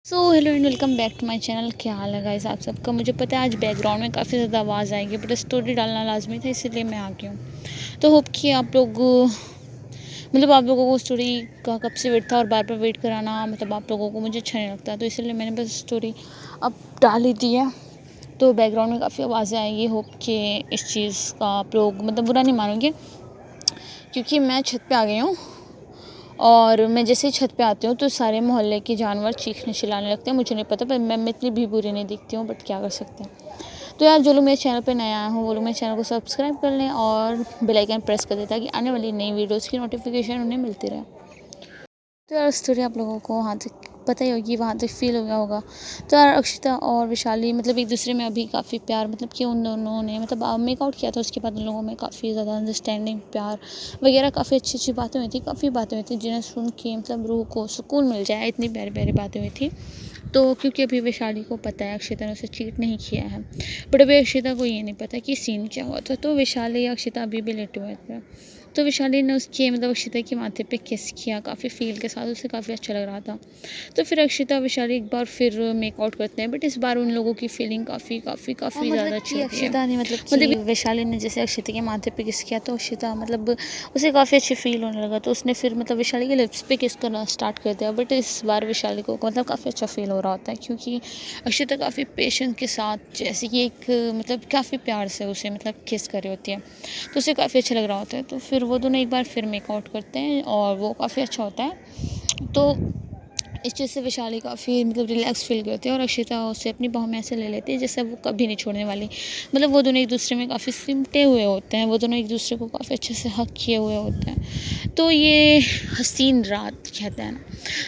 Hello and welcome back to my channel. क्या हाल है guys आप सबका। मुझे पता है आज बैकग्राउंड में काफ़ी ज़्यादा आवाज़ आएगी, बट स्टोरी डालना लाजमी था, इसीलिए मैं आ गई हूँ। तो होप कि आप लोग आप लोगों को स्टोरी का कब से वेट था, और बार बार वेट कराना आप लोगों को मुझे अच्छा नहीं लगता, तो इसलिए मैंने बस स्टोरी अब डाल ही दी है। तो बैकग्राउंड में काफ़ी आवाज़ें आएंगी, होप कि इस चीज़ का आप लोग बुरा नहीं मानोगे, क्योंकि मैं छत पे आ गई हूँ। और मैं जैसे ही छत पे आती हूँ तो सारे मोहल्ले के जानवर चीखने चिल्लाने लगते हैं। मुझे नहीं पता, पर मैं इतनी भी बुरी नहीं दिखती हूँ, बट क्या कर सकते हैं। तो यार, जो लोग मेरे चैनल पे नए आए हों वो लोग मेरे चैनल को सब्सक्राइब कर लें और बेल आइकन प्रेस कर दें, ताकि आने वाली नई वीडियोज़ की नोटिफिकेशन उन्हें मिलती रहे। तो यार, स्टोरी आप लोगों को वहाँ तक पता ही होगी, वहाँ तक फील हो गया होगा। तो यार, अक्षिता और विशाली एक दूसरे में अभी काफ़ी प्यार कि उन दोनों ने मेकआउट किया था। उसके बाद उन लोगों में काफ़ी ज़्यादा अंडरस्टैंडिंग, प्यार वगैरह काफ़ी अच्छी अच्छी बातें हुई थी, काफ़ी बातें हुई थी जिन्हें सुन के रूह को सुकून मिल जाए, इतनी प्यारी प्यारी बातें हुई थी। तो क्योंकि अभी वैशाली को पता है अक्षिता ने उसे चीट नहीं किया है, बट अभी अक्षिता को ये नहीं पता कि सीन क्या हुआ था। तो वैशाली या अक्षिता अभी भी लेटे हुए थे। तो वैशाली ने उसके अक्षिता के माथे पे किस किया, काफ़ी फील के साथ, उसे काफ़ी अच्छा लग रहा था। तो फिर अक्षिता वैशाली एक बार फिर मेकआउट करते हैं, बट इस बार उन लोगों की फीलिंग काफ़ी काफ़ी काफ़ी ज़्यादा अच्छी होती है। अक्षिता ने कि वैशाली ने जैसे अक्षिता के माथे पे किस किया, तो अक्षिता उसे काफ़ी अच्छी फील होने लगा। तो उसने फिर वैशाली के लिप्स पे किस करना स्टार्ट कर दिया, बट इस बार वैशाली को काफ़ी अच्छा फील हो रहा होता है, क्योंकि अक्षिता काफ़ी पेशेंस के साथ, जैसे कि एक काफ़ी प्यार से उसे किस कर रही होती है, तो उसे काफ़ी अच्छा लग रहा होता है। तो फिर वो दोनों एक बार फिर मेकआउट करते हैं और वो काफ़ी अच्छा होता है। तो इस चीज़ से वैशाली काफ़ी रिलैक्स फील करती है, और अक्षिता उसे अपनी बाहों में ऐसे ले लेती है जैसे वो कभी नहीं छोड़ने वाली। वो दोनों एक दूसरे में काफ़ी सिमटे हुए होते हैं, वो दोनों एक दूसरे को काफ़ी अच्छे से हक किए हुए होते हैं। तो ये हसीन रात कहते हैं ना,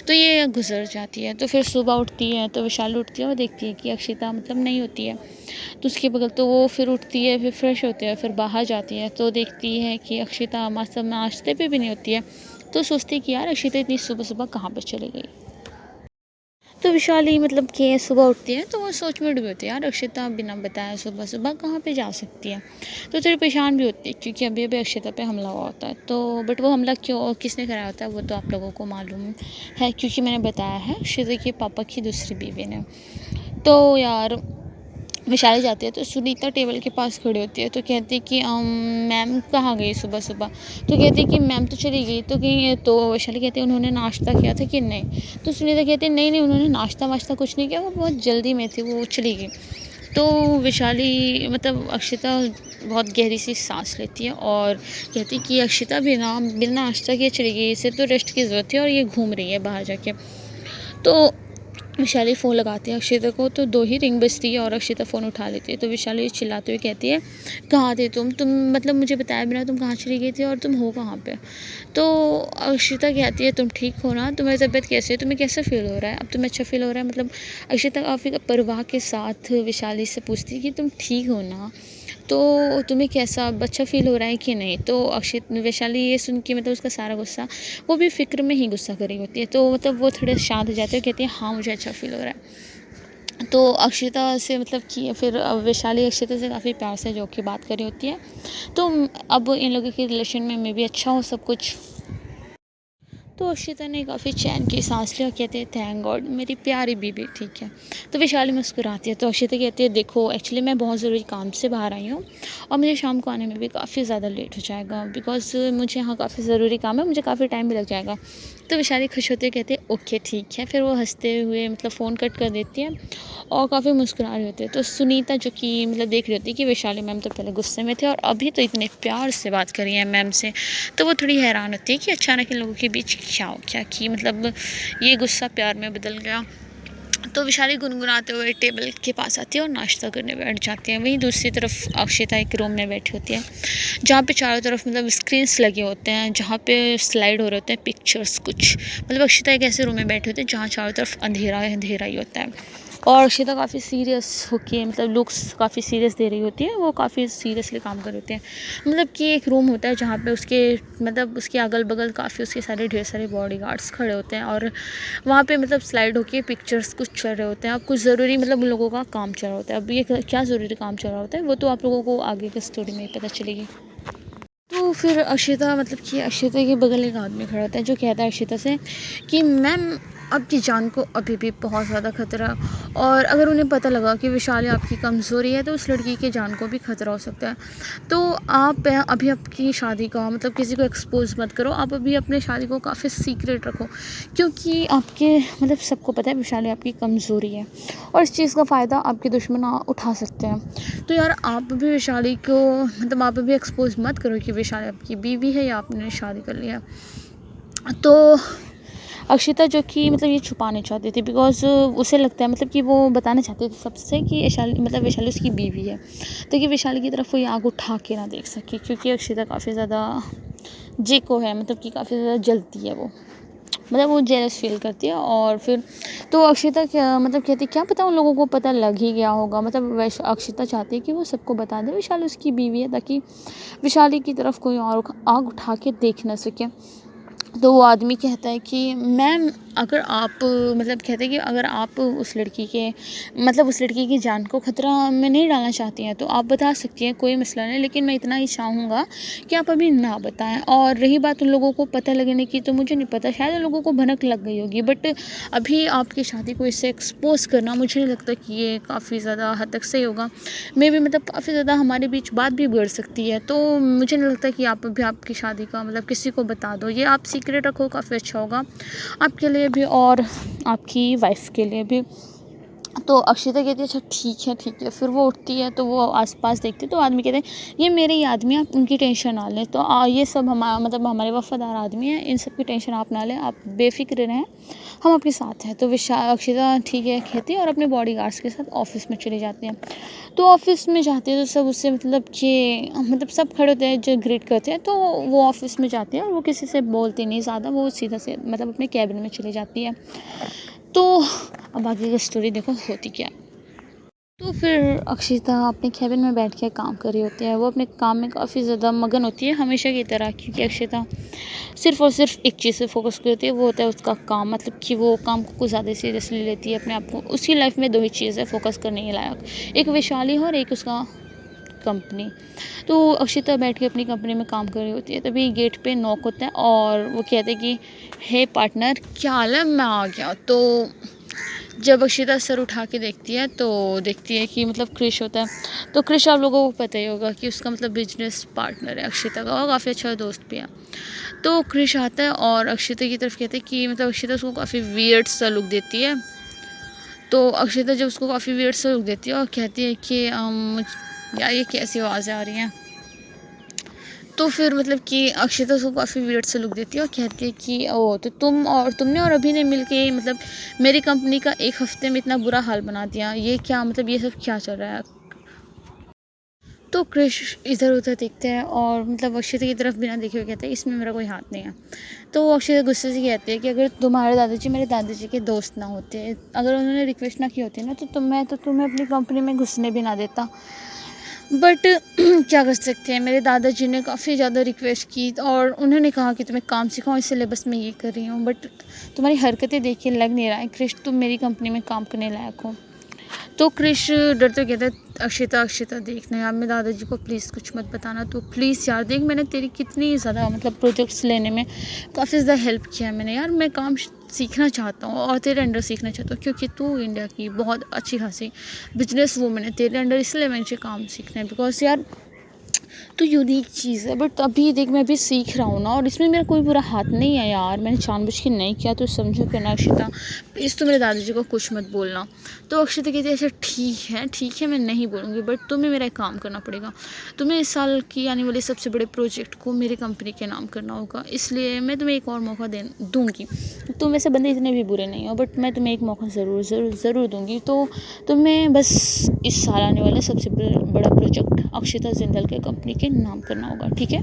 तो ये गुजर जाती है। तो फिर सुबह उठती है, तो वैशाली उठती है और देखती है कि अक्षिता नहीं होती है। तो उसके बगल तो वो फिर उठती है, फिर फ्रेश होती है, फिर बाहर जाती है, तो देखती है कि अक्षिता नाश्ते पे भी नहीं होती है। तो सोचती है कि यार, अक्षिता इतनी सुबह सुबह कहाँ पे चली गई। तो विशाली कि सुबह उठती है तो वो सोच में डूबी होती है, यार अक्षिता बिना बताए सुबह सुबह कहाँ पे जा सकती है। तो थोड़ी परेशान भी होती है, क्योंकि अभी अभी अक्षिता पे हमला हुआ होता है। तो बट वो हमला क्यों किसने कराया होता है वो तो आप लोगों को मालूम है, क्योंकि मैंने बताया है अक्षिता के पापा की दूसरी बीवी ने। तो यार, वैशाली जाती है तो सुनीता टेबल के पास खड़ी होती है, तो कहती है कि मैम कहाँ गई सुबह सुबह। तो कहती है कि मैम तो चली गई। तो कहीं तो वैशाली कहती है उन्होंने नाश्ता किया था कि नहीं। तो सुनीता कहती है नहीं नहीं, उन्होंने नाश्ता वाश्ता कुछ नहीं किया, वो बहुत जल्दी में थी, वो चली गई। तो वैशाली अक्षिता बहुत गहरी सी सांस लेती है और कहती है कि अक्षिता बिना बिना नाश्ता किए चली गई, इसे तो रेस्ट की ज़रूरत है और ये घूम रही है बाहर जाके। तो विशाली फ़ोन लगाती है अक्षिता को, तो 2 ही रिंग बजती है और अक्षिता फ़ोन उठा लेती है। तो विशाली चिल्लाते हुए कहती है, कहाँ थे तुम मुझे बताए बिना तुम कहाँ चली गई थी और तुम हो कहाँ पे। तो अक्षिता कहती है, तुम ठीक हो ना, तुम्हारी तबीयत कैसी है, तुम्हें कैसा फ़ील हो रहा है, अब तुम्हें अच्छा फ़ील हो रहा है। अक्षिता काफ़ी परवाह के साथ विशाली से पूछती है कि तुम ठीक हो ना, तो तुम्हें कैसा अब अच्छा फ़ील हो रहा है कि नहीं। तो वैशाली ये सुन के उसका सारा गुस्सा, वो भी फ़िक्र में ही गुस्सा कर रही होती है। तो वो थोड़े शांत हो जाते हैं, कहती है हाँ मुझे अच्छा फ़ील हो रहा है। तो अक्षिता से कि फिर वैशाली अक्षिता से काफ़ी प्यार से जो कि बात कर रही होती है। तो अब इन लोगों के रिलेशन में मे भी अच्छा हो सब कुछ। तो अक्षिता ने काफ़ी चैन की सांस लिया, कहते हैं थैंक गॉड मेरी प्यारी बीबी ठीक है। तो वैशाली मुस्कुराती है। तो अक्षिता कहती है, देखो एक्चुअली मैं बहुत ज़रूरी काम से बाहर आई हूँ और मुझे शाम को आने में भी काफ़ी ज़्यादा लेट हो जाएगा, बिकॉज़ मुझे यहाँ काफ़ी ज़रूरी काम है, मुझे काफ़ी टाइम भी लग जाएगा। तो वैशाली खुश होती है, कहती है ओके ठीक है। फिर वो हंसते हुए फ़ोन कट कर देती है और काफ़ी मुस्कुरा रही होती है। तो सुनीता जो कि देख रही होती है कि वैशाली मैम तो पहले गुस्से में थे और अभी तो इतने प्यार से बात करी है मैम से, तो वो थोड़ी हैरान होती है कि अचानक इन लोगों के बीच क्या हो गया, कि ये गुस्सा प्यार में बदल गया। तो वैशाली गुनगुनाते हुए टेबल के पास आती है और नाश्ता करने बैठ जाती है। वहीं दूसरी तरफ अक्षिता एक रूम में बैठी होती है, जहाँ पे चारों तरफ स्क्रीन्स लगे होते हैं, जहाँ पे स्लाइड हो रहे होते हैं पिक्चर्स कुछ। अक्षिता एक ऐसे रूम में बैठी होती है जहाँ चारों तरफ अंधेरा अंधेरा ही होता है, और अक्षिता काफ़ी सीरियस होके लुक्स काफ़ी सीरियस दे रही होती है, वो काफ़ी सीरियसली काम कर रही होती है। कि एक रूम होता है जहाँ पे उसके उसके अगल बगल काफ़ी उसके सारे ढेर सारे बॉडीगार्ड्स खड़े होते हैं, और वहाँ पे स्लाइड होके पिक्चर्स कुछ चल रहे होते हैं। अब कुछ ज़रूरी उन लोगों का काम चल रहा होता है। अब ये क्या ज़रूरी काम चल रहा होता है वो तो आप लोगों को आगे की स्टोरी में ही पता चलेगी। तो फिर अक्षिता कि अक्षिता के बगल एक आदमी खड़ा होता है जो कहता है अक्षिता से कि मैम आपकी जान को अभी भी बहुत ज़्यादा खतरा है। और अगर उन्हें पता लगा कि वैशाली आपकी कमज़ोरी है तो उस लड़की की जान को भी खतरा हो सकता है। तो आप अभी आपकी शादी का मतलब किसी को एक्सपोज़ मत करो, आप अभी अपनी शादी को काफ़ी सीक्रेट रखो, क्योंकि आपके मतलब सबको पता है वैशाली आपकी कमज़ोरी है और इस चीज़ का फ़ायदा आपके दुश्मन उठा सकते हैं। तो यार आप भी वैशाली को मतलब आप भी एक्सपोज़ मत करो कि वैशाली आपकी बीवी है या आपने शादी कर लिया। तो अक्षिता जो कि मतलब ये छुपाना चाहती थी, बिकॉज़ उसे लगता है मतलब कि वो बताना चाहती थी सबसे कि वैशाली मतलब वैशाली उसकी बीवी है, ताकि वैशाली की तरफ कोई आग उठा के ना देख सके, क्योंकि अक्षिता काफ़ी ज़्यादा जेको है, मतलब कि काफ़ी ज़्यादा जलती है वो, मतलब वो जेलस फील करती है। और फिर तो अक्षिता क्या मतलब कहती है क्या पता उन लोगों को पता लग ही गया होगा, मतलब अक्षिता चाहती है कि वो सबको बता दे वैशाली उसकी बीवी है, ताकि वैशाली की तरफ कोई और आग उठा के देख ना सके। तो वो आदमी कहता है कि मैम अगर आप मतलब कहते हैं कि अगर आप उस लड़की के मतलब उस लड़की की जान को ख़तरा में नहीं डालना चाहती हैं तो आप बता सकती हैं, कोई मसला नहीं, लेकिन मैं इतना ही चाहूँगा कि आप अभी ना बताएं। और रही बात उन लोगों को पता लगने की, तो मुझे नहीं पता, शायद उन लोगों को भनक लग गई होगी, बट अभी आपकी शादी को इससे एक्सपोज करना मुझे नहीं लगता कि ये काफ़ी ज़्यादा हद तक सही होगा। मे भी मतलब काफ़ी ज़्यादा हमारे बीच बात भी बढ़ सकती है, तो मुझे नहीं लगता कि आप अभी आपकी शादी का मतलब किसी को बता दो, ये आप सीक्रेट रखो, काफ़ी अच्छा होगा आपके लिए भी और आपकी वाइफ के लिए भी। तो अक्षिता कहती है अच्छा ठीक है। फिर वो उठती है तो वो आसपास देखती है तो आदमी कहते हैं ये मेरे ही आदमी हैं, आप उनकी टेंशन ना लें। तो ये सब मतलब हमारे वफादार आदमी हैं, इन सब की टेंशन आप ना लें, आप बेफिक्र रहें, हम आपके साथ हैं। तो अक्षिता ठीक है कहती है और अपने बॉडी गार्ड्स के साथ ऑफिस में चली जाती हैं। तो ऑफिस में जाती है तो सब उससे मतलब कि मतलब सब खड़े होते हैं जो ग्रीट करते हैं, तो वो ऑफिस में जाती है और वो किसी से बोलती नहीं ज़्यादा, वो सीधा से मतलब अपने कैबिन में चली जाती है। तो अब आगे की स्टोरी देखो होती क्या है। तो फिर अक्षिता अपने केबिन में बैठ के काम कर रही होती है, वो अपने काम में काफ़ी ज़्यादा मगन होती है हमेशा की तरह, क्योंकि अक्षिता सिर्फ़ और सिर्फ एक चीज़ पे फोकस करती होती है, वो होता है उसका काम, मतलब कि वो काम को कुछ ज़्यादा सीरियसली लेती है अपने आप को। उसकी लाइफ में 2 ही चीज़ है फोकस करने के लायक, एक वैशाली है और एक उसका कंपनी। तो अक्षिता बैठ के अपनी कंपनी में काम कर रही होती है, तभी गेट पे नॉक होता है और वो कहते हैं कि हे पार्टनर क्या हाल है, मैं आ गया। तो जब अक्षिता सर उठा के देखती है तो देखती है कि मतलब क्रिश होता है। तो क्रिश आप लोगों को पता ही होगा कि उसका मतलब बिजनेस पार्टनर है अक्षिता का और काफ़ी अच्छा दोस्त भी है। तो क्रिश आता है और अक्षिता की तरफ कहते हैं कि मतलब अक्षिता उसको काफ़ी वियर्ड सा लुक देती है। तो अक्षिता जब उसको काफ़ी वियर्ड सा लुक देती है और कहती है कि यार ये कैसी आवाज़ें आ रही हैं। तो फिर मतलब कि अक्षिता उसको काफ़ी वियर्ड से लुक देती है और कहती है कि ओ तो तुमने और अभी ने मिलके मतलब मेरी कंपनी का 1 हफ्ते में इतना बुरा हाल बना दिया, ये क्या मतलब ये सब क्या चल रहा है। तो क्रिश इधर उधर देखते हैं और मतलब अक्षिता की तरफ बिना देखे हुए कहते हैं इसमें मेरा कोई हाथ नहीं है। तो वो अक्षिता गुस्से से कहती है कि अगर तुम्हारे दादाजी मेरे दादाजी के दोस्त ना होते, अगर उन्होंने रिक्वेस्ट ना की होती ना, तो मैं तो तुम्हें अपनी कंपनी में घुसने भी ना देता। बट क्या कर सकते हैं, मेरे दादाजी ने काफ़ी ज़्यादा रिक्वेस्ट की और उन्होंने कहा कि तुम्हें काम सिखाओ, इसलिए बस मैं ये कर रही हूँ। बट तुम्हारी हरकतें देख के लग नहीं रहा है क्रिश तुम मेरी कंपनी में काम करने लायक हो। तो क्रिश डरते कहता है अक्षिता देखना यार, मेरे दादाजी को प्लीज़ कुछ मत बताना, तो प्लीज़ यार देख मैंने तेरी कितनी ज़्यादा मतलब प्रोजेक्ट्स लेने में काफ़ी ज़्यादा हेल्प किया है मैंने, यार मैं काम सीखना चाहता हूँ और तेरे अंडर सीखना चाहता हूँ, क्योंकि तू इंडिया की बहुत अच्छी खासी बिजनेस वूमन है, तेरे अंडर इसलिए मुझे काम सीखना है, बिकॉज यार तो यूनिक चीज़ है। बट अभी देख मैं अभी सीख रहा हूँ ना, और इसमें मेरा कोई बुरा हाथ नहीं है यार, मैंने जानबूझ के नहीं किया, तो समझो कि ना अक्षिता प्लीज़ तो मेरे दादाजी को कुछ मत बोलना। तो अक्षिता कहती है अच्छा ठीक है मैं नहीं बोलूँगी, बट तुम्हें मेरा एक काम करना पड़ेगा, तुम्हें इस साल की आने वाले सबसे बड़े प्रोजेक्ट को मेरी कंपनी के नाम करना होगा, इसलिए मैं तुम्हें एक और मौका दूँगी। तुम वैसे बंदे इतने भी बुरे नहीं हो, बट मैं तुम्हें एक मौका ज़रूर दूँगी। तो तुम्हें बस इस साल आने वाला सबसे बड़ा प्रोजेक्ट अक्षिता जिंदल के कंपनी के नाम करना होगा, ठीक है।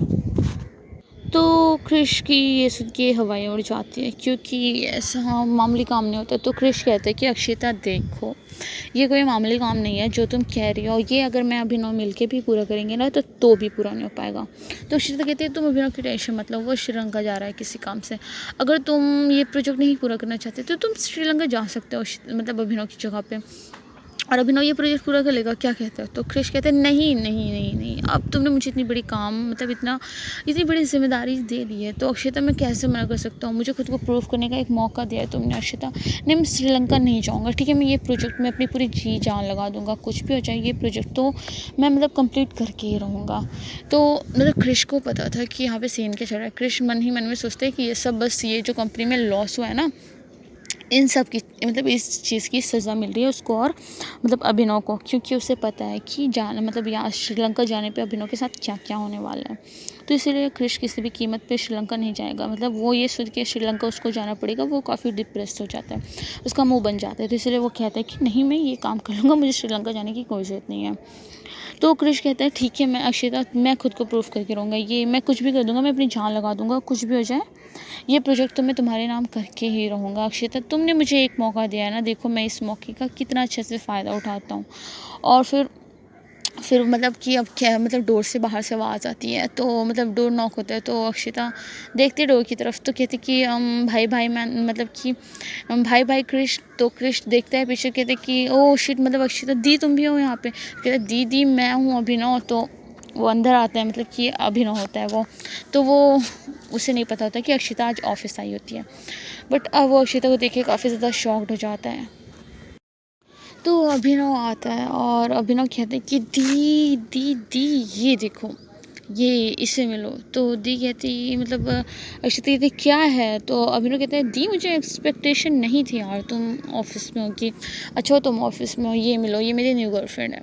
तो क्रिश की ये सुन के हवाएं उड़ जाती है, क्योंकि ऐसा मामूली काम नहीं होता। तो क्रिश कहता है कि अक्षिता देखो ये कोई मामूली काम नहीं है जो तुम कह रही हो, ये अगर मैं अभिनव मिल के भी पूरा करेंगे ना तो भी पूरा नहीं हो पाएगा। तो अक्षिता कहती है तुम अभिनव की टेंशन मत लो, वो श्रीलंका जा रहा है किसी काम से, अगर तुम ये प्रोजेक्ट नहीं पूरा करना चाहते तो तुम श्रीलंका जा सकते हो मतलब अभिनव की जगह पे। और अभिनव ये प्रोजेक्ट पूरा कर लेगा, क्या कहते हो? तो क्रिश कहते हैं नहीं नहीं नहीं नहीं, अब तुमने मुझे इतनी बड़ी काम मतलब इतनी बड़ी जिम्मेदारी दे दी है, तो अक्षिता मैं कैसे मना कर सकता हूँ? मुझे खुद को प्रूव करने का एक मौका दिया है तुमने अक्षिता। नहीं, मैं श्रीलंका नहीं जाऊँगा, ठीक है? मैं ये प्रोजेक्ट में अपनी पूरी जी जान लगा दूँगा, कुछ भी हो जाए ये प्रोजेक्ट तो मैं मतलब कंप्लीट करके ही रहूँगा। तो मतलब क्रिश को पता था कि यहाँ पे सीन क्या चल रहा है। क्रिश मन ही मन में सोचते हैं कि ये सब बस ये जो कंपनी में लॉस हुआ है ना, इन सब की मतलब इस चीज़ की सज़ा मिल रही है उसको और मतलब अभिनव को, क्योंकि उसे पता है कि जाना मतलब यहाँ श्रीलंका जाने पे अभिनव के साथ क्या क्या होने वाला है। तो इसीलिए क्रिश किसी भी कीमत पे श्रीलंका नहीं जाएगा। मतलब वो ये सोच के श्रीलंका उसको जाना पड़ेगा, वो काफ़ी डिप्रेस हो जाता है, उसका मुंह बन जाता है। तो इसलिए वो कहता है कि नहीं, मैं ये काम कर लूँगा, मुझे श्रीलंका जाने की कोई ज़रूरत नहीं है। तो क्रिश कहता है ठीक है, मैं अक्षिता मैं खुद को प्रूफ करके रहूँगा, ये मैं कुछ भी कर दूँगा, मैं अपनी जान लगा दूँगा, कुछ भी हो जाए ये प्रोजेक्ट तो मैं तुम्हारे नाम करके ही रहूँगा। अक्षिता, तुमने मुझे एक मौका दिया है ना, देखो मैं इस मौके का कितना अच्छे से फ़ायदा उठाता हूँ। और फिर मतलब कि अब क्या है, मतलब डोर से बाहर से आवाज़ आती है, तो मतलब डोर नॉक होता है, तो अक्षिता देखती है डोर की तरफ, तो कहती कि भाई भाई मैं मतलब कि भाई भाई क्रिश। तो क्रिश देखता है पीछे, कहते कि ओ शिट, मतलब अक्षिता दी तुम भी हो यहाँ पे? कहते दीदी मैं हूँ अभिनव। तो वो अंदर आता है, मतलब कि अभिनव होता है वो। तो वो उसे नहीं पता होता कि अक्षिता आज ऑफिस आई होती है, बट अब वो अक्षिता को देख के काफ़ी ज़्यादा शॉक्ड हो जाता है। तो अभिनव आता है और अभिनव कहते हैं कि दी दी दी ये देखो, ये इससे मिलो। तो दी कहती मतलब अक्षिता कहती क्या है? तो अभिनव कहते हैं दी मुझे एक्सपेक्टेशन नहीं थी यार तुम ऑफिस में हो कि अच्छा तुम ऑफिस में हो, ये मिलो, ये मेरी न्यू गर्लफ्रेंड है।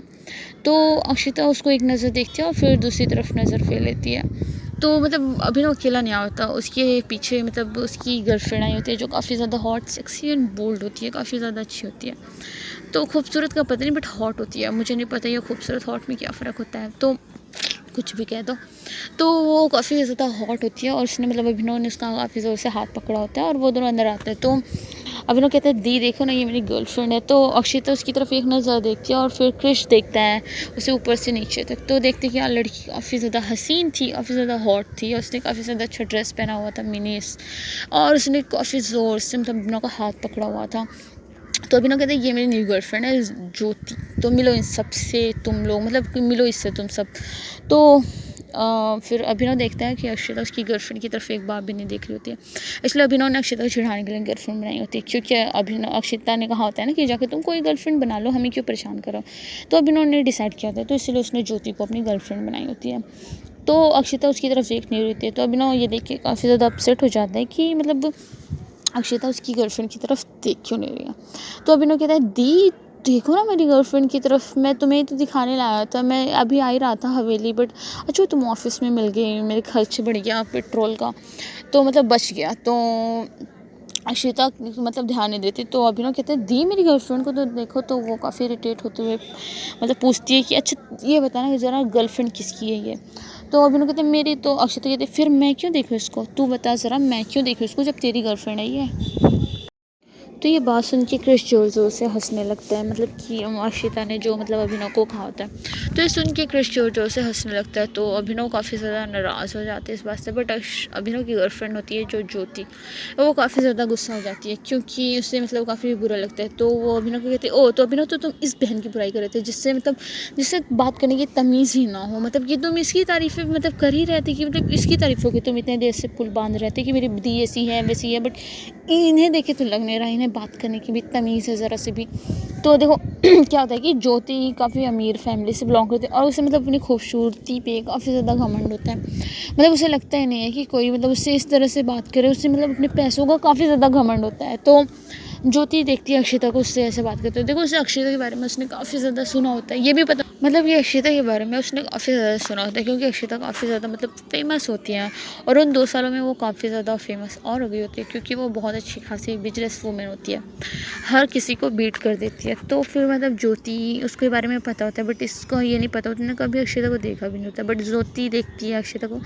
तो अक्षिता उसको एक नज़र देखती है और फिर दूसरी तरफ नज़र फेर लेती है। तो मतलब अभिनव अकेला नहीं होता, उसके पीछे मतलब उसकी गर्लफ्रेंड आई होती है जो काफ़ी ज़्यादा हॉट सेक्सी एंड बोल्ड होती है, काफ़ी ज़्यादा अच्छी होती है। तो खूबसूरत का पता नहीं, बट हॉट होती है। मुझे नहीं पता ये खूबसूरत हॉट में क्या फ़र्क होता है, तो कुछ भी कह दो। तो वो काफ़ी ज़्यादा हॉट होती है और उसने मतलब अभिनव ने उसका काफ़ी ज़ोर से हाथ पकड़ा होता है और वो दोनों अंदर आते हैं। तो अभिनव कहता है दी देखो ना, ये मेरी गर्लफ्रेंड है। तो अक्षिता उसकी तरफ एक नज़र देखती है और फिर क्रिश देखता है उसे ऊपर से नीचे तक। तो देखते कि यार लड़की काफ़ी ज़्यादा हसीन थी, काफ़ी ज़्यादा हॉट थी, और उसने काफ़ी ज़्यादा अच्छा ड्रेस पहना हुआ था मिनीस, और उसने काफ़ी ज़ोर से मतलब अभिनव का हाथ पकड़ा हुआ था। तो अभिनव कहते हैं ये मेरी न्यू गर्लफ्रेंड है ज्योति, तो मिलो इन सब से तुम लोग, मतलब मिलो इससे तुम सब। तो फिर अभिनव देखता है कि अक्षिता उसकी गर्लफ्रेंड की तरफ एक बार भी नहीं देख रही होती है, इसलिए अभिनव ने अक्षिता को चिढ़ाने के लिए गर्लफ्रेंड बनाई होती है, क्योंकि अभिनव अक्षिता ने कहा होता है ना कि जाके तुम कोई गर्लफ्रेंड बना लो, हमें क्यों परेशान करो। तो अभिनव ने डिसाइड किया होता है, तो इसलिए उसने ज्योति को अपनी गर्लफ्रेंड बनाई होती है। तो अक्षिता उसकी तरफ देख नहीं रही होती है, तो अभिनव ये देख के काफ़ी ज़्यादा अपसेट हो जाता है कि मतलब अक्षिता उसकी गर्लफ्रेंड की तरफ देख क्यों नहीं रही है। तो अभिनव कहता है दी देखो ना मेरी गर्लफ्रेंड की तरफ, मैं तुम्हें तो दिखाने लाया था, मैं अभी आ ही रहा था हवेली, बट अच्छा तुम ऑफिस में मिल गई, मेरे खर्च बढ़ गया पेट्रोल का, तो मतलब बच गया। तो अक्षिता मतलब ध्यान नहीं देती, तो अभिनव कहते हैं दी मेरी गर्लफ्रेंड को तो देखो। तो वो काफ़ी इरिटेट होते हुए मतलब पूछती है कि अच्छा ये बताना कि ज़रा गर्लफ्रेंड किसकी है ये। तो अभिनव कहते हैं मेरी। तो अक्षिता कहते फिर मैं क्यों देखूँ इसको, तू बता ज़रा मैं क्यों देखूँ इसको जब तेरी गर्लफ्रेंड है ये। तो ये बात सुन के क्रिश ज़ोर ज़ोर से हंसने लगता है, मतलब कि अक्षिता ने जो मतलब अभिनव को कहा होता है। तो ये सुन के क्रिश ज़ोर ज़ोर से हंसने लगता है, तो अभिनव काफ़ी ज़्यादा नाराज़ हो जाते हैं इस बात से। बट अभिनव की गर्लफ्रेंड होती है जो ज्योति, वो काफ़ी ज़्यादा गुस्सा हो जाती है, क्योंकि उससे मतलब काफ़ी बुरा लगता है। तो वो अभिनव को कहते हैं ओ तो अभिनव तो तुम इस बहन की बुराई कर रहे थे जिससे मतलब जिससे बात करने की तमीज़ ही ना हो, मतलब कि तुम इसकी तारीफ़ें मतलब कर ही रहे थे कि मतलब इसकी तारीफ़ों की तुम इतने देर से पुल बांध रहे थे कि मेरी दी ऐसी है वैसी है, बट इन्हें देखे तो लग नहीं रहा इन्हें बात करने की भी तमीज़ है ज़रा से भी। तो देखो क्या होता है कि ज्योति काफ़ी अमीर फैमिली से बिलोंग करती है और उसे मतलब अपनी खूबसूरती पे काफ़ी ज़्यादा घमंड होता है। मतलब उसे लगता ही नहीं है कि कोई मतलब उससे इस तरह से बात करे, उससे मतलब अपने पैसों का काफ़ी ज़्यादा घमंड होता है। तो ज्योति देखती है अक्षिता को उससे ऐसे बात करते हो, देखो उसे अक्षिता के बारे में उसने काफ़ी ज़्यादा सुना होता है, ये भी पता मतलब ये अक्षिता के बारे में उसने काफ़ी ज़्यादा सुना होता है, क्योंकि अक्षिता काफ़ी ज़्यादा मतलब फेमस होती है, और उन 2 सालों में वो काफ़ी ज़्यादा फेमस और हो गई होती है, क्योंकि वो बहुत अच्छी खासी बिजनेस वूमेन होती है, हर किसी को बीट कर देती है। तो फिर मतलब ज्योति उसके बारे में पता होता है, बट इसको ये नहीं पता होता, उसने कभी अक्षिता को देखा भी नहीं होता, बट ज्योति देखती है अक्षिता को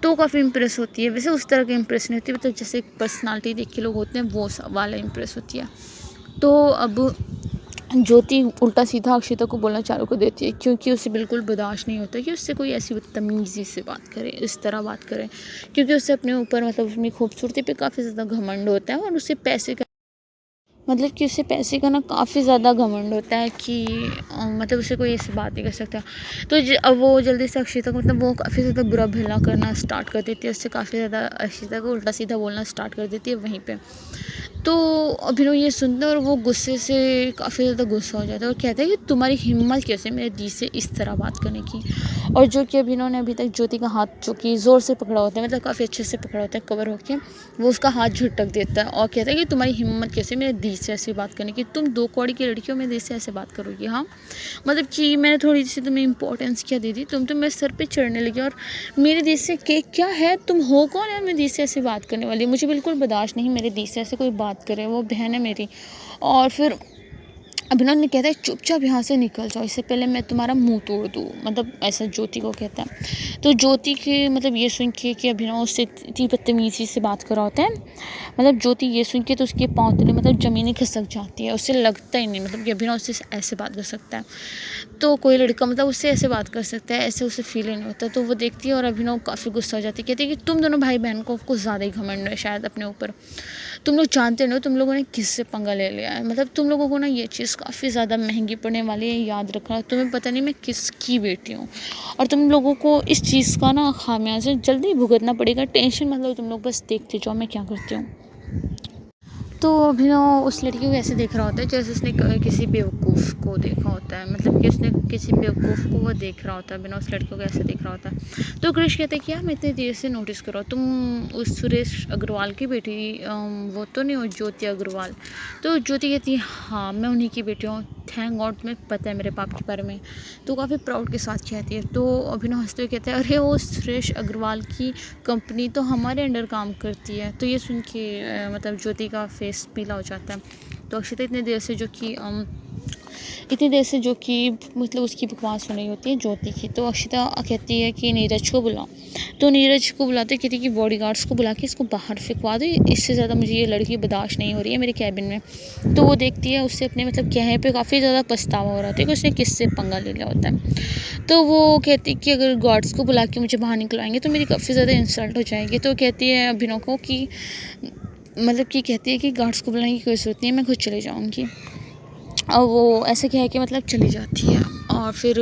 तो काफ़ी इंप्रेस होती है। वैसे उस तरह की इंप्रेस नहीं होती, मतलब जैसे पर्सनालिटी देख के लोग होते हैं वो वाला इंप्रेस होती है। तो अब ज्योति उल्टा सीधा अक्षिता को बोलना चालू कर देती है, क्योंकि उसे बिल्कुल बर्दाश्त नहीं होता कि उससे कोई ऐसी बदतमीज़ी से बात करे, इस तरह बात करे, क्योंकि उससे अपने ऊपर मतलब अपनी खूबसूरती पे काफ़ी ज़्यादा घमंड होता है और उससे पैसे का मतलब कि उसे पैसे का ना काफ़ी ज़्यादा घमंड होता है कि मतलब उसे कोई ऐसी बात नहीं कर सकता। तो अब वो जल्दी से अक्षिता को मतलब वो काफ़ी ज़्यादा बुरा भला करना स्टार्ट कर देती है, उससे काफ़ी ज़्यादा अक्षिता को उल्टा सीधा बोलना स्टार्ट कर देती है वहीं पे। तो अभिनव ये सुनता है और वो गुस्से से काफ़ी ज़्यादा गुस्सा हो जाता है और कहता है कि तुम्हारी हिम्मत कैसे मेरे दी से इस तरह बात करने की। और जो कि अभिनव ने अभी तक ज्योति का हाथ जो कि ज़ोर से पकड़ा होता है, मतलब काफ़ी अच्छे से पकड़ा होता है कवर होके, वो उसका हाथ झटक देता है और कहता है कि तुम्हारी हिम्मत कैसे मेरे दी से ऐसी बात करने की, तुम 2 कौड़ी की लड़की हो, मेरे दी से ऐसे बात करोगी। हाँ, मतलब कि मैंने थोड़ी सी तुम्हें इंपॉर्टेंस क्या दी थी, तुम तो मेरे सर पे चढ़ने लगी और मेरे दी से केक क्या है, तुम हो कौन है मेरी दी से ऐसे बात करने वाली। मुझे बिल्कुल बर्दाश्त नहीं मेरे दी से ऐसे कोई बात करे, वो बहन है मेरी। और फिर अभिनव ने कहता है चुपचाप यहाँ से निकल जाओ, इससे पहले मैं तुम्हारा मुंह तोड़ दूँ, मतलब ऐसा ज्योति को कहता है। तो ज्योति के मतलब ये सुन के कि अभिनव उससे इतनी बदतमीजी से बात कर रहा होता है, मतलब ज्योति ये सुन के तो उसके पाँव तले मतलब ज़मीन खिसक जाती है, उससे लगता ही नहीं मतलब कि अभिनव उससे ऐसे बात कर सकता है। तो कोई लड़का मतलब उससे ऐसे बात कर सकता है, ऐसे उसे फील ही नहीं होता। तो वो देखती है और अभिनव काफ़ी गुस्सा हो जाती है, कहती है कि तुम दोनों भाई बहन को कुछ ज़्यादा ही घमंड है शायद अपने ऊपर, तुम लोग जानते नहीं हो तुम लोगों ने किससे पंगा ले लिया है। मतलब तुम लोगों को ना ये चीज़ काफ़ी ज़्यादा महंगी पड़ने वाली है, याद रखना। तुम्हें पता नहीं मैं किसकी बेटी हूँ और तुम लोगों को इस चीज़ का ना खामियाजा जल्दी भुगतना पड़ेगा। टेंशन मतलब तुम लोग बस देखते जाओ मैं क्या करती हूँ। तो अभिनव उस लड़की को ऐसे देख रहा होता है जैसे उसने किसी बेवकूफ़ को देखा होता है, मतलब कि उसने किसी बेवकूफ़ को वो देख रहा होता है, अभिनव उस लड़की को ऐसे देख रहा होता है। तो कृष कहते हैं कि यार मैं इतनी देर से नोटिस करो, तुम उस सुरेश अग्रवाल की बेटी वो तो नहीं हो ज्योति अग्रवाल। तो ज्योति कहती है हाँ मैं उन्हीं की बेटी हूँ, थैंक गॉड तुम्हें पता है मेरे पाप के बारे में। तो काफ़ी प्राउड के साथ कहती है। तो अभिनव हंसते हुए कहते हैं अरे वो सुरेश अग्रवाल की कंपनी तो हमारे अंडर काम करती है। तो ये सुन के मतलब ज्योति का फेस पीला हो जाता है। तो अक्षिता इतनी देर से जो कि मतलब उसकी बकवास सुन रही होती है ज्योति की। तो अक्षिता कहती है कि नीरज को बुलाओ। तो नीरज को बुलाते कहती है कि बॉडीगार्ड्स को बुला के इसको बाहर फेंकवा दो, इससे ज़्यादा मुझे ये लड़की बर्दाश्त नहीं हो रही है मेरे कैबिन में। तो वो देखती है उससे अपने मतलब कहने पे काफ़ी ज़्यादा पछतावा हो रहा था कि उसने किससे पंगा ले लिया होता है। तो वो कहती है कि अगर गार्ड्स को बुला के मुझे बाहर निकलवाएंगे तो मेरी काफ़ी ज़्यादा इंसल्ट हो जाएगी। तो कहती है अभिनव को कि मतलब कि कहती है कि गार्ड्स को बुलाने की कोई ज़रूरत नहीं है, मैं खुद चली जाऊँगी। और वो ऐसे कह के मतलब चली जाती है और फिर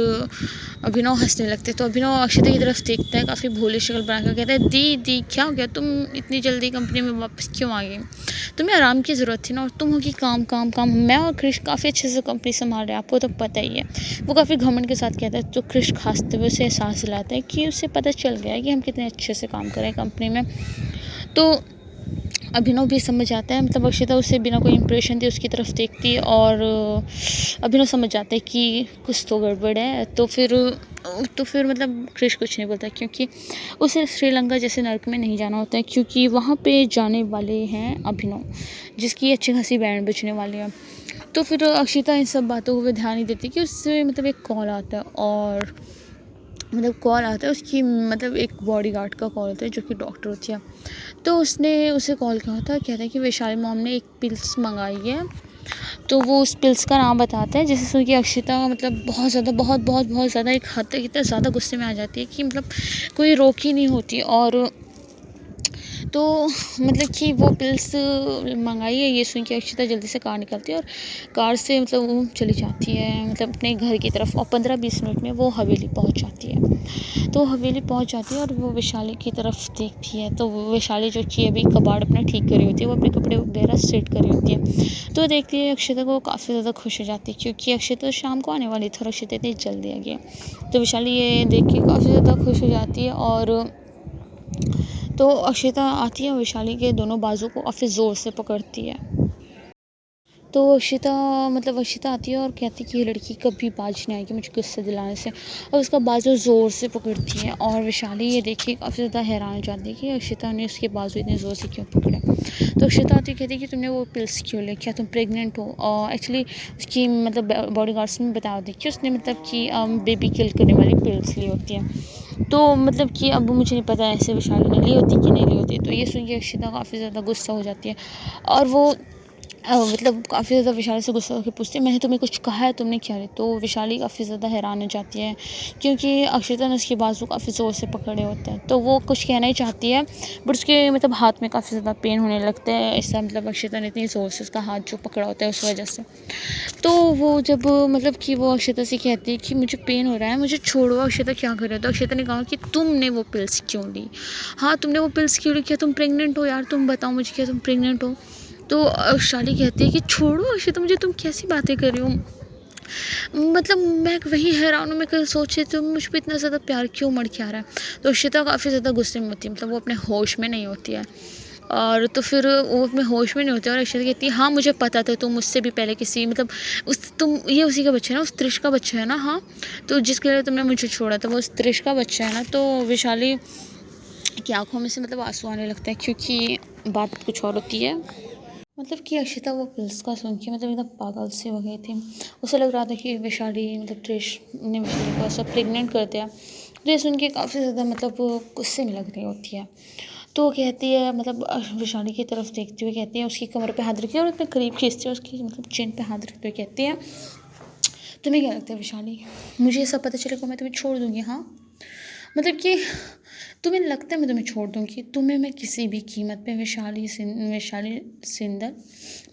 अभिनव हंसने लगते हैं। तो अभिनव अक्षता की तरफ देखता है काफ़ी भोली शक्ल बनाकर, कहता है दी क्या हो गया, तुम इतनी जल्दी कंपनी में वापस क्यों आ गई, तुम्हें आराम की ज़रूरत थी ना, और तुम होगी काम काम काम। मैं और क्रिश काफ़ी अच्छे से कंपनी संभाल रहे हैं, आपको तो पता ही है। वो काफ़ी घमंड के साथ कहता है। तो क्रिश खांसते हुए उसे एहसास दिलाता है कि उसे पता चल गया है कि हम कितने अच्छे से काम कर रहे हैं कंपनी में। तो अभिनव भी समझ आता है, मतलब अक्षता उसे बिना कोई इंप्रेशन दिए उसकी तरफ देखती है और अभिनव समझ जाता है कि कुछ तो गड़बड़ है। तो फिर मतलब क्रिश कुछ नहीं बोलता क्योंकि उसे श्रीलंका जैसे नर्क में नहीं जाना होता है, क्योंकि वहाँ पे जाने वाले हैं अभिनव, जिसकी अच्छी खासी बैंड बजने वाली है। तो फिर अक्षिता इन सब बातों को ध्यान नहीं देती कि उससे मतलब एक कॉल आता है और मतलब कॉल आता है उसकी मतलब एक बॉडीगार्ड का कॉल होता है जो कि डॉक्टर होती है। तो उसने उसे कॉल किया होता है, कहता है कि वैशाली मॉम ने एक पिल्स मंगाई है। तो वो उस पिल्स का नाम बताता है, जिससे सुन के अक्षिता मतलब बहुत ज़्यादा बहुत ज़्यादा एक हद तक इतना ज़्यादा गुस्से में आ जाती है कि मतलब कोई रोक ही नहीं होती। और तो मतलब कि वो पिल्स मंगाई है ये सुन के अक्षिता जल्दी से कार निकलती है और कार से मतलब वो चली जाती है मतलब अपने घर की तरफ, और 15-20 मिनट में वो हवेली पहुंच जाती है। तो हवेली पहुंच जाती है और वो वैशाली की तरफ देखती है। तो वो वैशाली जो कि अभी कबाड़ अपना ठीक करी होती है, वो अपने कपड़े वगैरह सेट करी होती है। तो देखती है अक्षिता को काफ़ी ज़्यादा खुश हो जाती है, क्योंकि अक्षिता शाम को आने वाली थी और अक्षिता इतनी जल्दी आ गई। तो वैशाली ये देख के काफ़ी ज़्यादा खुश हो जाती है और तो अक्षिता आती है, वैशाली के दोनों बाजू को काफ़ी ज़ोर से पकड़ती है। तो अक्षिता आती है और कहती है कि ये लड़की कभी बाज नहीं आएगी मुझे गुस्सा दिलाने से, और उसका बाजू ज़ोर से पकड़ती है। और वैशाली ये देखिए काफ़ी ज़्यादा हैरान हो जाती है कि अक्षिता ने उसके बाजू इतने ज़ोर से क्यों पकड़े। तो अक्षिता आती है, कहती है कि तुमने वो पिल्स क्यों ले, क्या तुम प्रेग्नेंट हो। और एक्चुअली उसकी मतलब बॉडीगार्ड्स में बता दी कि उसने मतलब कि बेबी किल करने वाली पिल्स ली होती है। तो मतलब कि अब मुझे नहीं पता ऐसे वैशाली ने ली होती कि नहीं ली होती। तो ये सुन के अक्षिता काफ़ी ज़्यादा गुस्सा हो जाती है और वो मतलब काफ़ी ज़्यादा विशाली से गुस्सा होकर पूछती है, मैंने तुम्हें कुछ कहा है, तुमने क्या नहीं? तो विशाली काफ़ी ज़्यादा हैरान हो जाती है, क्योंकि अक्षता ने उसकी बाजू काफ़ी ज़ोर से पकड़े होते हैं, तो वो कुछ कहना ही चाहती है, बट उसके मतलब हाथ में काफ़ी ज़्यादा पेन होने लगता है। ऐसा मतलब अक्षता ने इतनी ज़ोर से उसका हाथ जो पकड़ा होता है उस वजह से। तो वो जब मतलब कि वो अक्षता से कहती है कि मुझे पेन हो रहा है, मुझे छोड़ो। अक्षता क्या कर रहे हो? तो अक्षता ने कहा कि तुमने वो पिल्स क्यों ली? हाँ, तुमने वो पिल्स क्यों ली? क्या तुम प्रेग्नेंट हो यार? तुम बताओ मुझे, क्या तुम प्रेग्नेंट हो? तो शाली कहती है कि छोड़ो अक्षता मुझे, तुम कैसी बातें कर रही हो? मतलब मैं वही हैरान हूँ, मैं कल सोची तुम मुझ पर इतना ज़्यादा प्यार क्यों मर के आ रहा है? तो अक्षता काफ़ी ज़्यादा गुस्से में होती है, मतलब वो अपने होश में नहीं होती है। और तो फिर वो अपने होश में नहीं होती है, और अक्षता कहती है हाँ मुझे पता था तुम मुझसे भी पहले किसी मतलब उस तुम ये उसी का बच्चा है ना, उस त्रिश का बच्चा है ना। हाँ, तो जिसके लिए तुमने मुझे छोड़ा था वो उस त्रिश का बच्चा है ना। तो विशाली की आंखों में से मतलब आंसू आने लगता है, क्योंकि बात कुछ और होती है। मतलब कि अक्षिता वो पिल्स का सुन के मतलब एकदम पागल से हो गई थी। उसे लग रहा था कि विशाली मतलब त्रिश ने विशाली को ऐसा प्रेग्नेंट कर दिया। तो ये सुन के काफ़ी ज़्यादा मतलब गुस्से में लग रही होती है। तो वो कहती है मतलब विशाली की तरफ देखती हुए कहती है, उसकी कमर पे हाथ रखती है और अपने करीब खींचती है, उसकी मतलब चिन पे हाथ रखते हुए कहती है, तुम्हें क्या लगता है विशाली, मुझे ये सब पता चलेगा मैं तुम्हें छोड़ दूँगी? हाँ, मतलब कि तुम्हें लगता है मैं तुम्हें छोड़ दूँगी? तुम्हें मैं किसी भी कीमत पे वैशाली सिंदल,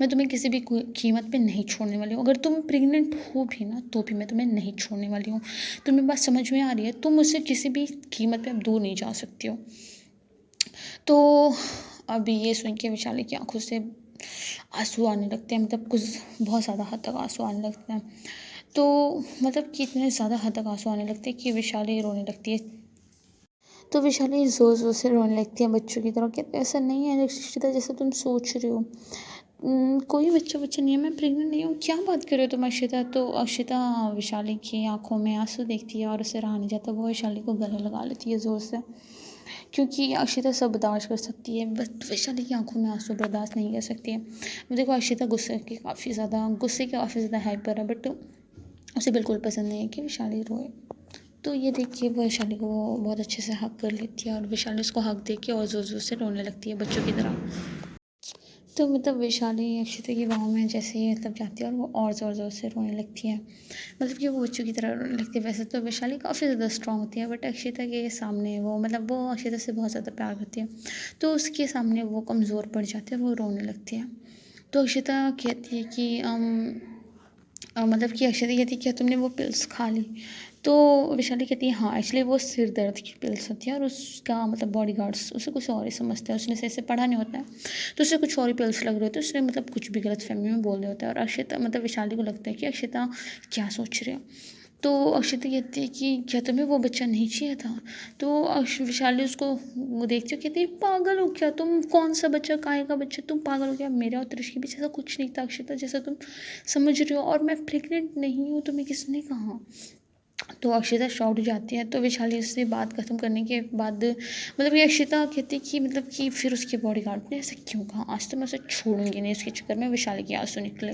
मैं तुम्हें किसी भी कीमत पे नहीं छोड़ने वाली हूँ। अगर तुम प्रेग्नेंट हो भी ना तो भी मैं तुम्हें नहीं छोड़ने वाली हूँ। तुम्हें बात समझ में आ रही है? तुम मुझसे किसी भी कीमत पे अब दूर नहीं जा सकती हो। तो अभी ये सुन के विशाली की आंखों से आंसू आने लगते हैं, मतलब कुछ बहुत ज़्यादा हद तक आंसू आने लगते हैं। तो मतलब कि इतने ज़्यादा हद तक आंसू आने लगते हैं कि विशाली रोने लगती है। तो विशाली ज़ोर ज़ोर से रोने लगती है बच्चों की तरह, कहते ऐसा नहीं है रक्षिता जैसा तुम सोच रही हो। कोई बच्चा बच्चा नहीं है, मैं प्रेग्नेंट नहीं हूँ, क्या बात कर रहे हो तुम अक्षिता? तो अक्षिता विशाली की आंखों में आंसू देखती है और उसे रहा नहीं जाता, वो विशाली को गले लगा लेती है ज़ोर से, क्योंकि अक्षिता सब बर्दाश्त कर सकती है, बट वैशाली की आंखों में आंसू बर्दाश्त नहीं कर सकती है। देखो अक्षिता गुस्से के काफ़ी ज़्यादा हाइपर है, बट उसे बिल्कुल पसंद नहीं है कि वैशाली रोए। तो ये देख के वो वैशाली को बहुत अच्छे से हग कर लेती है, और वैशाली उसको हग दे के और ज़ोर ज़ोर से रोने लगती है बच्चों की तरह। तो मतलब वैशाली अक्षिता की बाहों में जैसे ही मतलब जाती है और वो और ज़ोर ज़ोर से रोने लगती है, मतलब कि वो बच्चों की तरह रोने लगती है। वैसे तो वैशाली काफ़ी ज़्यादा स्ट्रॉन्ग होती है, बट अक्षिता के सामने वो मतलब वो अक्षिता से बहुत ज़्यादा प्यार करती है, तो उसके सामने वो कमज़ोर पड़ जाती है और वो रोने लगती है। तो अक्षिता कहती है कि मतलब कि अक्षता कहती है क्या तुमने वो पिल्स खा ली? तो वैशाली कहती है हाँ, एक्चुअली वो सिर दर्द की पिल्स होती है, और उसका मतलब बॉडीगार्ड्स उसे कुछ और ही समझते हैं, उसने सही से पढ़ा नहीं होता है, तो उसे कुछ और ही पिल्स लग रहे होते हैं, उसने मतलब कुछ भी गलतफहमी में बोल दिया होता है, और अक्षता मतलब वैशाली को लगता है कि अक्षता क्या सोच रही है। तो अक्षता कहती है कि क्या तुम्हें वो बच्चा नहीं चाहिए था? तो विशाली उसको वो देखती है, कहती है पागल हो क्या तुम? कौन सा बच्चा, काहे का बच्चा? तुम पागल हो क्या? मेरा और त्रिश के बीच ऐसा कुछ नहीं था अक्षता जैसा तुम समझ रही हो, और मैं प्रेग्नेंट नहीं हूँ, तुम्हें किसने कहा? तो अक्षिता शॉक्ड हो जाती है। तो वैशाली उससे बात खत्म करने के बाद मतलब ये अक्षिता कहती है कि मतलब कि फिर उसके बॉडीगार्ड ने ऐसा क्यों कहा? आज तो मैं उसे छोड़ूंगी नहीं। उसके चक्कर में वैशाली के आंसू निकले।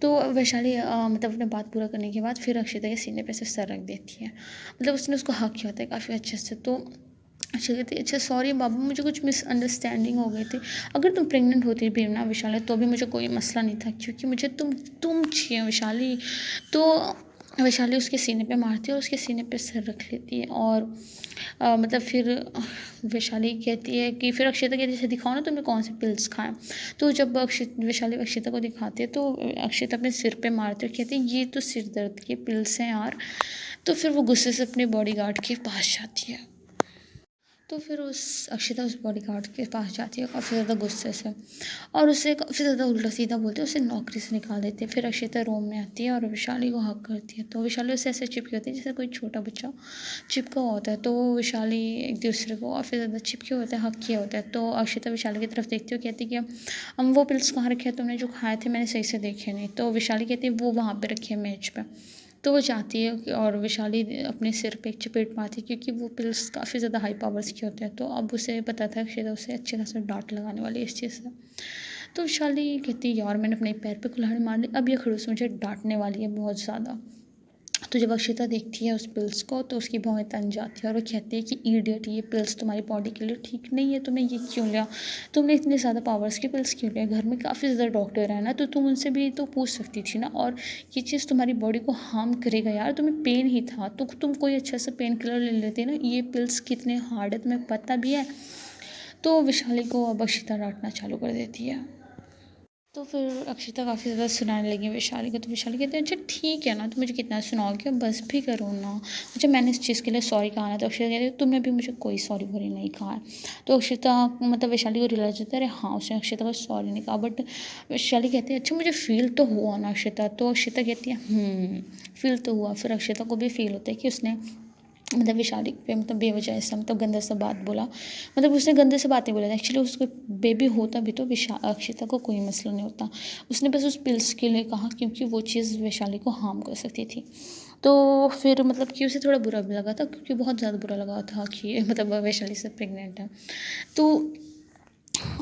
तो वैशाली मतलब अपने बात पूरा करने के बाद फिर अक्षिता के सीने पे से सर रख देती है, मतलब उसने उसको हक किया होता है काफ़ी अच्छे से। तो अच्छा कहती है अच्छा सॉरी बाबू, मुझे कुछ मिसअंडरस्टैंडिंग हो गई थी। अगर तुम प्रेग्नेंट होती भी ना विशाली, तो भी मुझे कोई मसला नहीं था, क्योंकि मुझे तुम चाहिए विशाली। तो वैशाली उसके सीने पे मारती है और उसके सीने पे सर रख लेती है, और मतलब फिर वैशाली कहती है कि फिर अक्षिता कहती है दिखाओ ना तुमने कौन से पिल्स खाए। तो जब वैशाली अक्षिता को दिखाती है, तो अक्षिता अपने सिर पे मारती है और कहती है ये तो सिर दर्द के पिल्स हैं यार। तो फिर वो गुस्से से अपने बॉडीगार्ड के पास जाती है। तो फिर अक्षिता उस बॉडीगार्ड के पास जाती है काफ़ी ज़्यादा गुस्से से, और उसे काफ़ी ज़्यादा उल्टा सीधा बोलते हैं, उसे नौकरी से निकाल देते हैं। फिर अक्षिता रूम में आती है और विशाली को हक करती है, तो विशाली उसे ऐसे चिपकी होती है जैसे कोई छोटा बच्चा चिपका होता है। तो विशाली एक दूसरे को काफ़ी ज़्यादा चिपके होते हैं, हक किए होते हैं। तो अक्षिता विशाली की तरफ देखती है, कहती है कि हम वो पिल्स कहाँ रखे हैं तुमने जो खाए थे? मैंने सही से देखे नहीं। तो विशाली कहती है वो वहाँ पर रखे हैं मेज पर। तो वो चाहती है और विशाली अपने सिर पे एक चपेट मारती है, क्योंकि वो पिल्स काफ़ी ज़्यादा हाई पावर्स के होते हैं। तो अब उसे पता था कि उसे अच्छे खासा डांट लगाने वाली है इस चीज़ से। तो विशाली कहती है यार मैंने अपने पैर पे कुल्हाड़ी मार ली, अब ये खड़ूस मुझे डांटने वाली है बहुत ज़्यादा। तो जब अक्षिता देखती है उस पिल्स को तो उसकी भौहें तन जाती है और वो कहती है कि इडियट, ये पिल्स तुम्हारी बॉडी के लिए ठीक नहीं है, तुमने ये क्यों लिया, तुमने इतने ज़्यादा पावर्स के पिल्स क्यों लिया, घर में काफ़ी ज़्यादा डॉक्टर है ना, तो तुम उनसे भी तो पूछ सकती थी ना, और ये चीज़ तुम्हारी बॉडी को हार्म करेगा यार, तुम्हें पेन ही था तो तुम कोई अच्छा सा पेन किलर ले लेते ना, ये पिल्स कितने हार्ड है तुम्हें पता भी है। तो विशाली को अब अक्षिता डांटना चालू कर देती है। तो फिर अक्षिता काफ़ी ज़्यादा सुनाने लगी विशाली को, तो विशाली कहते हैं अच्छा ठीक है ना, तो मुझे कितना सुनाओगे, अब बस भी करो ना, अच्छा मैंने इस चीज़ के लिए सॉरी कहा ना, तो अक्षिता कहती है तुमने भी मुझे कोई सॉरी वॉरी नहीं कहा है। तो अक्षिता मतलब विशाली को रियलाइज होता है अरे हाँ उसने अक्षिता को सॉरी नहीं कहा, बट विशाली कहती है अच्छा मुझे फील तो हुआ ना अक्षिता, तो अक्षिता कहती है फील तो हुआ। फिर अक्षिता को भी फील होता है कि उसने मतलब विशाली पे मतलब बेवजह ऐसा मतलब गंदा सा बात बोला, मतलब उसने गंदे से बातें बोला था, एक्चुअली उसको बेबी होता भी तो अक्षिता को कोई मसला नहीं होता, उसने बस उस पिल्स के लिए कहा क्योंकि वो चीज़ वैशाली को हार्म कर सकती थी। तो फिर मतलब कि उसे थोड़ा बुरा भी लगा था, क्योंकि बहुत ज़्यादा बुरा लगा था कि मतलब वैशाली से प्रेग्नेंट है। तो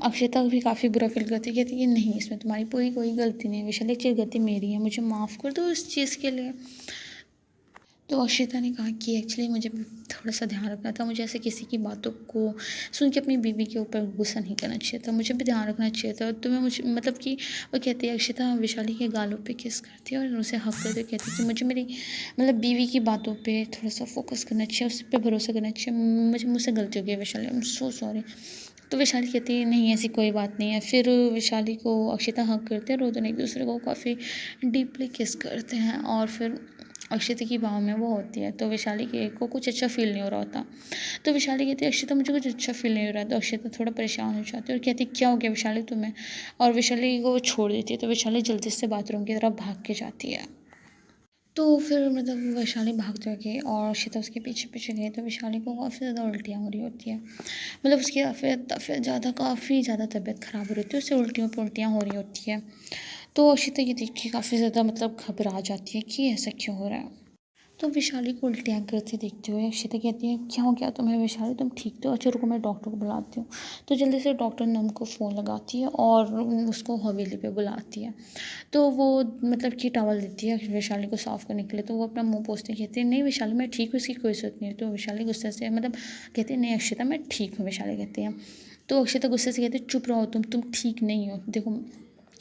अक्षिता भी काफ़ी बुरा फील करती है, कहती है कि नहीं इसमें तुम्हारी पूरी कोई गलती नहीं है वैशाली, एक चीज़ गलती मेरी है, मुझे माफ़ कर दो इस चीज़ के लिए। तो अक्षिता ने कहा कि एक्चुअली मुझे थोड़ा सा ध्यान रखना था, मुझे ऐसे किसी की बातों को सुन के अपनी बीवी के ऊपर गुस्सा नहीं करना चाहिए था, मुझे भी ध्यान रखना चाहिए था। तो मैं मुझे मतलब कि वो कहती है अक्षिता विशाली के गालों पे किस करती है और उसे हक करते कहती है कि मुझे मेरी मतलब बीवी की बातों पे थोड़ा सा फोकस करना चाहिए, उस पर भरोसा करना चाहिए, मुझसे गलती हो गई Vishali, I am so sorry. तो विशाली कहती है नहीं ऐसी कोई बात नहीं है। फिर विशाली को अक्षिता हक करते हैं और वो दोनों एक दूसरे को काफ़ी डीपली किस करते हैं, और फिर अक्षिता की बाहों में वो होती है, तो विशाली के को कुछ अच्छा फील नहीं हो रहा होता। तो विशाली कहती है अक्षिता मुझे कुछ अच्छा फील नहीं हो रहा, तो अक्षिता थोड़ा परेशान हो जाती है और कहती क्या हो गया विशाली तुम्हें, और विशाली को छोड़ देती है। तो विशाली जल्दी से बाथरूम की तरफ भाग के जाती है। तो फिर मतलब वैशाली भागते गई और अक्षिता उसके पीछे पीछे गई, तो विशाली को काफ़ी ज़्यादा उल्टियाँ हो रही होती है, मतलब उसकी काफ़ी ज़्यादा तबीयत ख़राब हो रही होती है, उससे उल्टियों पर उल्टियाँ हो रही होती है। तो अक्षिता ये देख के काफ़ी ज़्यादा मतलब घबरा जाती है कि ऐसा क्यों हो रहा है। तो विशाली को उल्टियाँ करते देखते हुए अक्षिता कहती है क्या हो गया तुम्हें विशाली, तुम ठीक तो, अच्छा रुको मैं डॉक्टर को बुलाती हूँ। तो जल्दी से डॉक्टर नम को फ़ोन लगाती है और उसको हवेली पे बुलाती है। तो वो मतलब कि टॉवल देती है वैशाली को साफ़ करने के लिए, तो वो अपना मुंह पोंछते कहती है नहीं वैशाली मैं ठीक हूँ, इसकी कोई ज़रूरत नहीं है। तो वैशाली गुस्से से मतलब कहती है नहीं अक्षिता मैं ठीक हूँ, वैशाली कहती है। तो अक्षिता गुस्से से कहती है चुप रहो तुम ठीक नहीं हो। देखो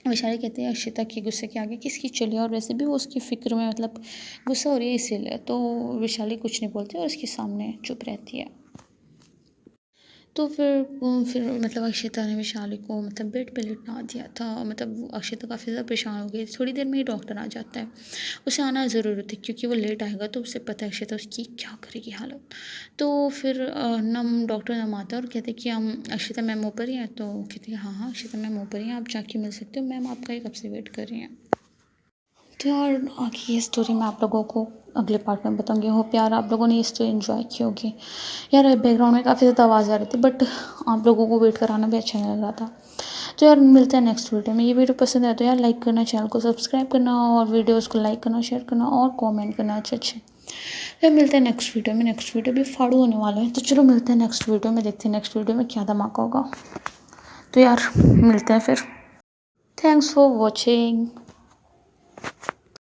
वैशाली कहती है अक्षिता के गुस्से के आगे किसकी चली, और वैसे भी वो उसकी फ़िक्र में मतलब गुस्सा हो रही है इसीलिए। तो वैशाली कुछ नहीं बोलती और उसके सामने चुप रहती है। तो फिर मतलब अक्षिता ने वैशाली को मतलब बेड पे लिटा दिया था, मतलब अक्षिता काफ़ी ज़्यादा परेशान हो गई। थोड़ी देर में ही डॉक्टर आ जाता है, उसे आना ज़रूरी था क्योंकि वो लेट आएगा तो उसे पता है अक्षिता उसकी क्या करेगी हालत। तो फिर डॉक्टर नम आता है और कहते हैं कि हम अक्षिता मैम ऊपर ही हैं, तो कहती है हाँ अक्षिता मैम ऊपर ही हैं, आप जाके मिल सकते हो, मैम आपका ही कब से वेट कर रही हैं। तो यार आगे ये स्टोरी मैं आप लोगों को अगले पार्ट में बताऊंगी। होप यार आप लोगों ने ये स्टोरी एंजॉय की होगी। यार बैकग्राउंड में काफ़ी ज़्यादा आवाज़ आ रही थी, बट आप लोगों को वेट कराना भी अच्छा नहीं लग रहा था। तो यार मिलते हैं नेक्स्ट वीडियो में। ये वीडियो पसंद आए तो यार लाइक करना, चैनल को सब्सक्राइब करना और वीडियोज़ को लाइक करना, शेयर करना और कॉमेंट करना अच्छे अच्छे। फिर मिलते हैं नेक्स्ट वीडियो में। नेक्स्ट वीडियो भी फाड़ू होने वाला है, तो चलो मिलते हैं नेक्स्ट वीडियो में, देखते हैं नेक्स्ट वीडियो में क्या धमाका होगा। तो यार मिलते हैं फिर। Thanks for watching.